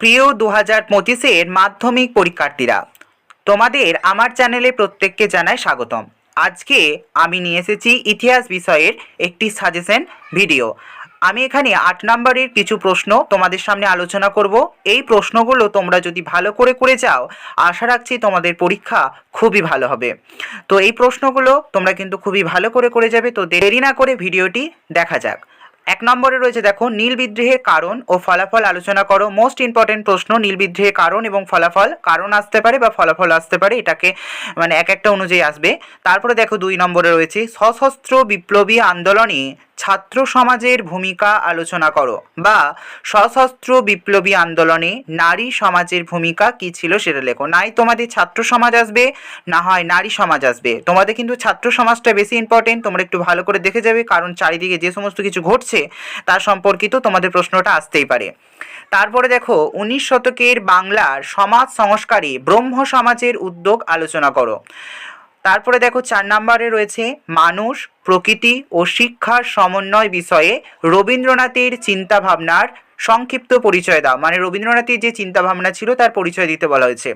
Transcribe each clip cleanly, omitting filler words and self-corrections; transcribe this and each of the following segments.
প্রিয় 2025-এর মাধ্যমিক পরীক্ষার্থীরা, তোমাদের আমার চ্যানেলে প্রত্যেককে জানাই স্বাগতম। আজকে আমি নিয়ে এসেছি ইতিহাস বিষয়ের একটি সাজেশন ভিডিও। আমি এখানে 8 নম্বরের কিছু প্রশ্ন তোমাদের সামনে আলোচনা করব। এই প্রশ্নগুলো তোমরা যদি ভালো করে যাও, আশা রাখছি তোমাদের পরীক্ষা খুবই ভালো হবে। তো এই প্রশ্নগুলো তোমরা কিন্তু খুবই ভালো করে যাবে। তো দেরি না করে ভিডিওটি দেখা যাক। 1 নম্বরে রয়েছে, দেখো, নীল বিদ্রোহের কারণ ও ফলাফল আলোচনা করো। মোস্ট ইম্পর্টেন্ট প্রশ্ন, নীল বিদ্রোহের কারণ এবং ফলাফল। কারণ আসতে পারে বা ফলাফল আসতে পারে, এটাকে মানে এক একটা অনুযায়ী আসবে। তারপরে দেখো 2 নম্বরে রয়েছে, সশস্ত্র বিপ্লবী আন্দোলনে ছাত্র সমাজের ভূমিকা আলোচনা করো, বা সশস্ত্র বিপ্লবী আন্দোলনে নারী সমাজের ভূমিকা কি ছিল সেটা লেখো। নাই তোমাদের ছাত্র সমাজ আসবে, না হয় নারী সমাজ আসবে। তোমাদের কিন্তু ছাত্র সমাজটা বেশি ইম্পর্টেন্ট, তোমরা একটু ভালো করে দেখে যাবে, কারণ চারিদিকে যে সমস্ত কিছু ঘটছে তার সম্পর্কিত তোমাদের প্রশ্নটা আসতেই পারে। তারপরে দেখো, 19 শতকের বাংলার সমাজ সংস্কারে ব্রহ্ম সমাজের উদ্যোগ আলোচনা করো। তারপরে দেখো 4 নম্বরে রয়েছে, মানুষ, প্রকৃতি ও শিক্ষার সমন্বয় বিষয়ে রবীন্দ্রনাথের চিন্তাভাবনার সংক্ষিপ্ত পরিচয় দাও। মানে রবীন্দ্রনাথের যে চিন্তাভাবনা ছিল তার পরিচয় দিতে বলা হয়েছে।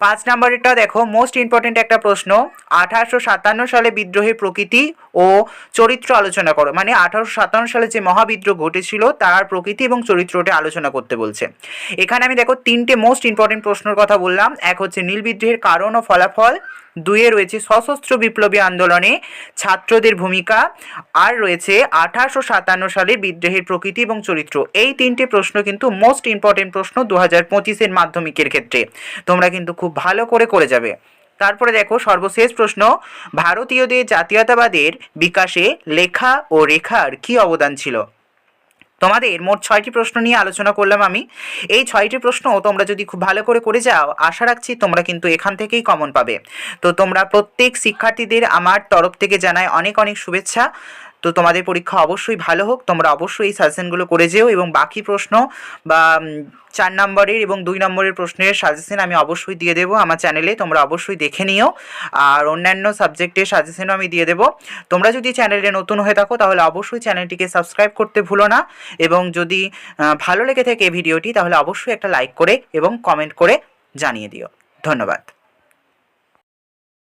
5 নম্বরেরটা দেখো, মোস্ট ইম্পর্টেন্ট একটা প্রশ্ন, 1857 সালে বিদ্রোহের প্রকৃতি ও চরিত্র আলোচনা করো। মানে 1857 সালে যে মহাবিদ্রোহ ঘটেছিল তার প্রকৃতি এবং চরিত্রটা আলোচনা করতে বলছে। এখানে আমি দেখো 3টে মোস্ট ইম্পর্টেন্ট প্রশ্নের কথা বললাম। এক হচ্ছে নীল বিদ্রোহের কারণ ও ফলাফল, 2-এ রয়েছে সশস্ত্র বিপ্লবী আন্দোলনে ছাত্রদের ভূমিকা, আর রয়েছে 1857 সালে বিদ্রোহের প্রকৃতি এবং চরিত্র। এই 3টে প্রশ্ন কিন্তু মোস্ট ইম্পর্টেন্ট প্রশ্ন 2025-এর মাধ্যমিকের ক্ষেত্রে। তোমরা কিন্তু খুব ভালো করে যাবে। তারপরে দেখো সর্বশেষ প্রশ্ন, ভারতীয়দের জাতীয়তাবাদের বিকাশে লেখা ও রেখার কি অবদান ছিল। তোমাদের মোট 6টি প্রশ্ন নিয়ে আলোচনা করলাম আমি। এই 6টি প্রশ্ন তোমরা যদি খুব ভালো করে যাও, আশা রাখছি তোমরা কিন্তু এখান থেকেই কমন পাবে। তো তোমরা প্রত্যেক শিক্ষার্থীদের আমার তরফ থেকে জানাই অনেক শুভেচ্ছা। তো তোমাদের পরীক্ষা অবশ্যই ভালো হোক, তোমরা অবশ্যই এই সাজেশনগুলো করে যেও, এবং বাকি প্রশ্ন বা 4 নম্বরের এবং 2 নম্বরের প্রশ্নের সাজেশন আমি অবশ্যই দিয়ে দেবো আমার চ্যানেলে, তোমরা অবশ্যই দেখে নিও। আর অন্যান্য সাবজেক্টের সাজেশনও আমি দিয়ে দেবো। তোমরা যদি চ্যানেলে নতুন হয়ে থাকো তাহলে অবশ্যই চ্যানেলটিকে সাবস্ক্রাইব করতে ভুলো না, এবং যদি ভালো লেগে থাকে ভিডিওটি তাহলে অবশ্যই একটা লাইক করে এবং কমেন্ট করে জানিয়ে দিও। ধন্যবাদ।